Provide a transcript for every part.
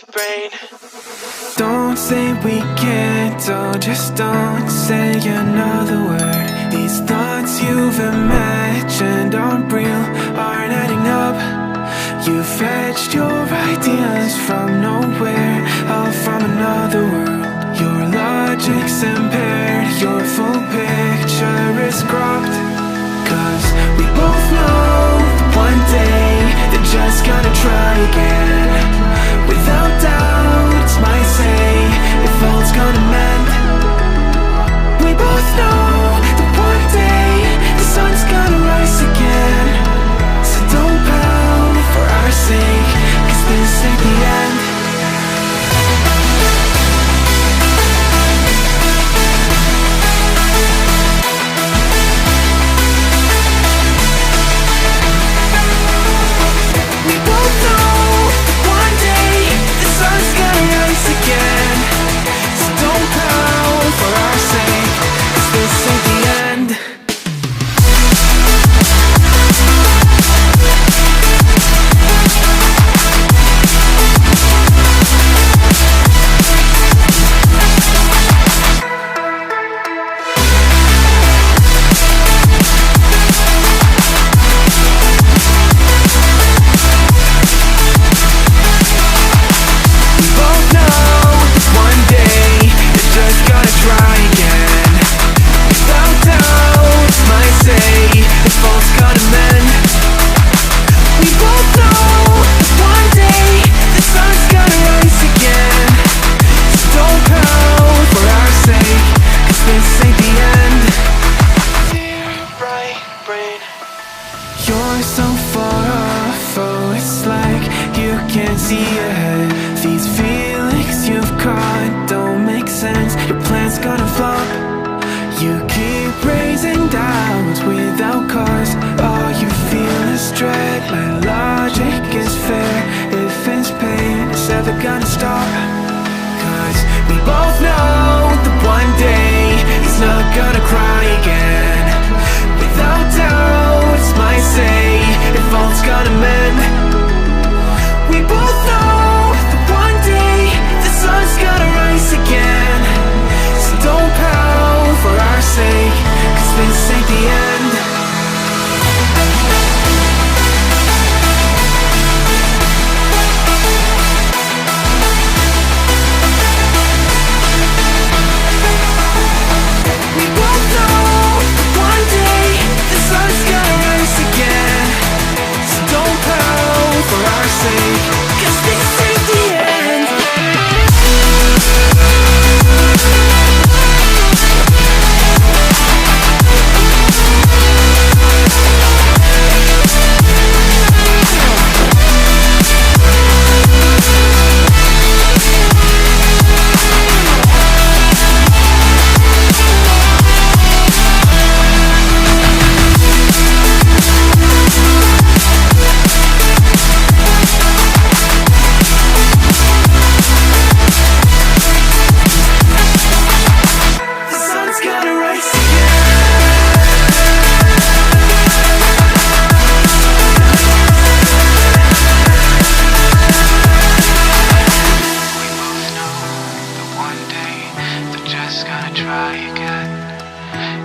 left brain. Don't say we can't, oh, just don't say another word. These thoughts you've imagined aren't real, aren't adding up. You fetched your ideas from nowhere, all from another world. Your logic's impaired, your full picture is cropped. Cause we both know that one day they're just gonna try again. Without doubt, it's my say, if all's gonna mend. We both know that one day the sun's gonna rise again. So don't pout for our sake, cause this ain't the end. You're so far off, oh, it's like you can't see ahead. These feelings you've caught don't make sense, your plan's gonna flop. You keep raising doubts without cause, all you feel is dread. My logic is fair, if it's pain, it's ever gonna stop. Cause we both know that one day he's not gonna cry again. Without doubt, it's my say, if all's gonna mend. We both know that one day the sun's gonna rise again. So don't pout for our sake, cause this ain't the end. We both know that one day the sun's gonna rise again. So don't pout for our sake, cause this ain't the end. Try again,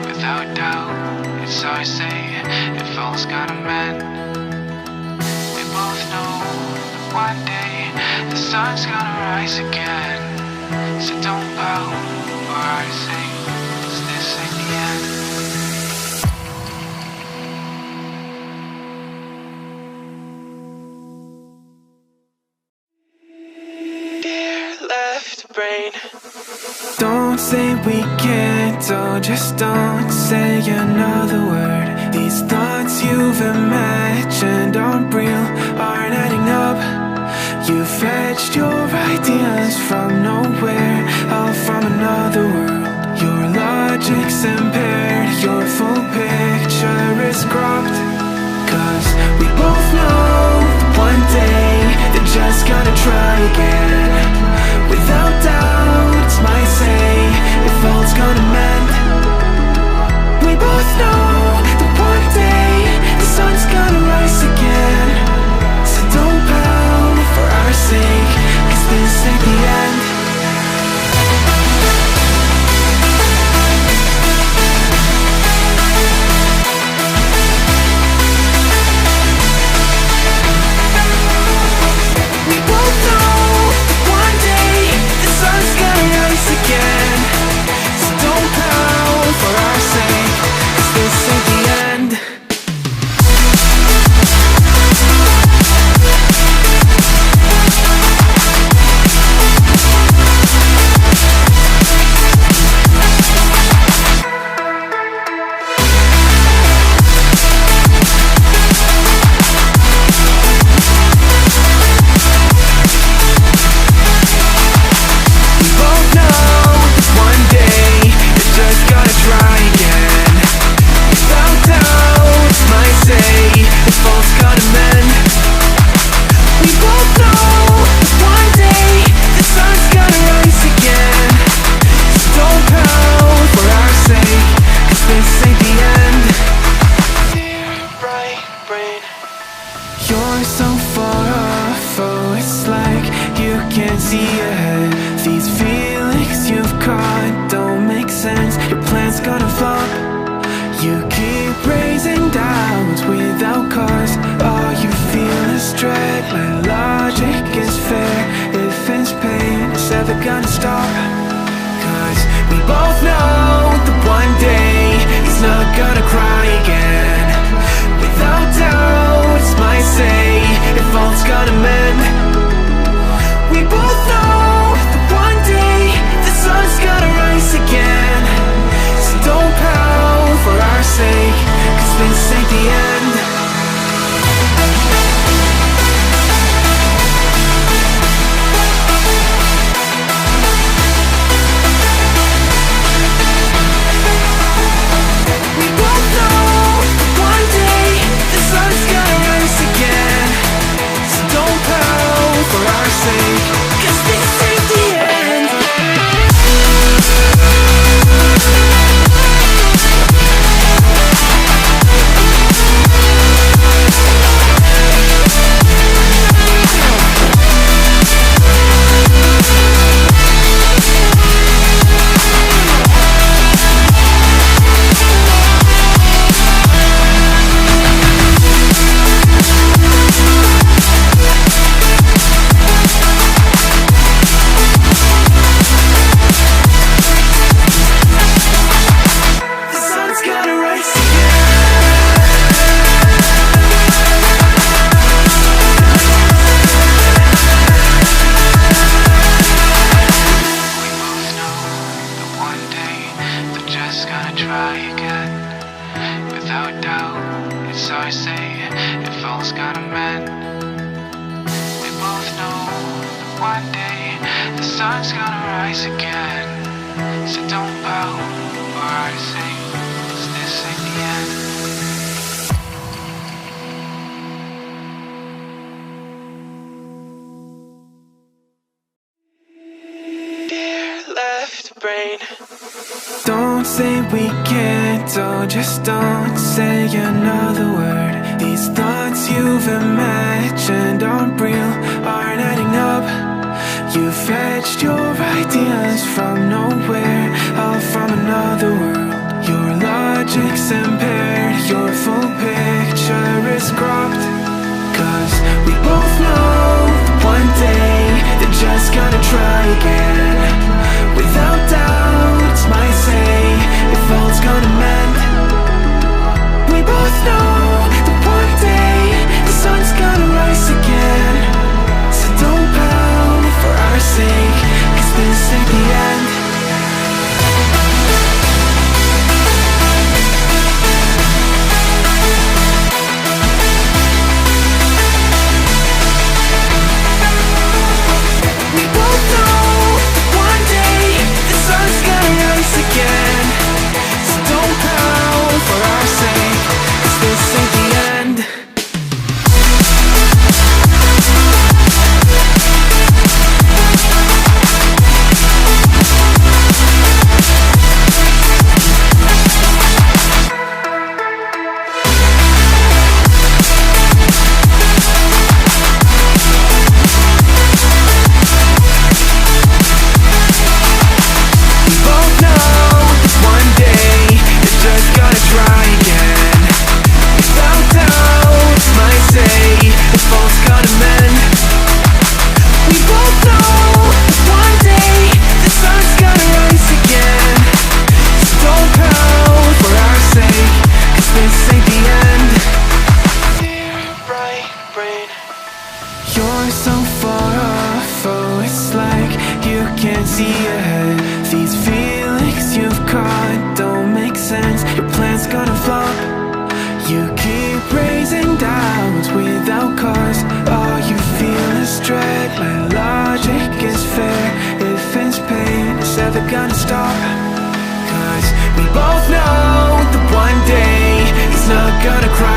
without doubt, it's our say, if all's gonna mend. We both know that one day the sun's gonna rise again. So don't pout for our sake, 'cause this ain't the end. Dear left brain. Don't say we can't, oh, just don't say another word. These thoughts you've imagined aren't real, aren't adding up. You fetched your ideas from nowhere, all from another world. Your logic's impaired, your full picture is cropped. Cause we both know that one day they're just gonna try again. Without doubt, it's my say, if all's gonna mend. We both know that one day the sun's gonna rise again. So don't pout for our sake, 'cause this gonna mend. We both know that one day the sun's gonna rise again. So don't pout for our sake, 'cause this ain't the end. We both know one day the sun's gonna rise again. So don't pout for our sake, 'cause this ain't the end. The sun's gonna rise One day they're just gonna try again. Without doubt, it's our say if all's gonna mend. We both know that one day the sun's gonna rise again. So don't pout for our sake, 'cause this ain't the end. Dear left brain. Don't say we can't, oh just don't say another word. These thoughts you've imagined aren't real, aren't adding up. You fetched your ideas from nowhere, all from another world. Your logic's impaired, your full picture is cropped. 'Cause we both know one day they're just gonna try again. Without doubt, it's my say if all's gonna mend. We both know that one day the sun's gonna rise again. So don't pout for our sake, 'cause this ain't the end. We both know one day the sun's gonna rise again. So don't pout for our sake, 'cause this ain't the end. We both know one day they're just gonna try again. Without doubt, it's my say if all's gonna mend. We both know one day the sun's gonna rise again. So don't pout for our sake, 'cause this ain't the end. Dear right brain. You're so far off, oh it's like you can't see ahead. These feelings you've caught don't make sense, your plan's gonna flop. You keep raising doubts without cause, all you feel is dread. My logic is fair, if it's pain, it's never gonna stop. 'Cause we both know that one day he's not gonna cry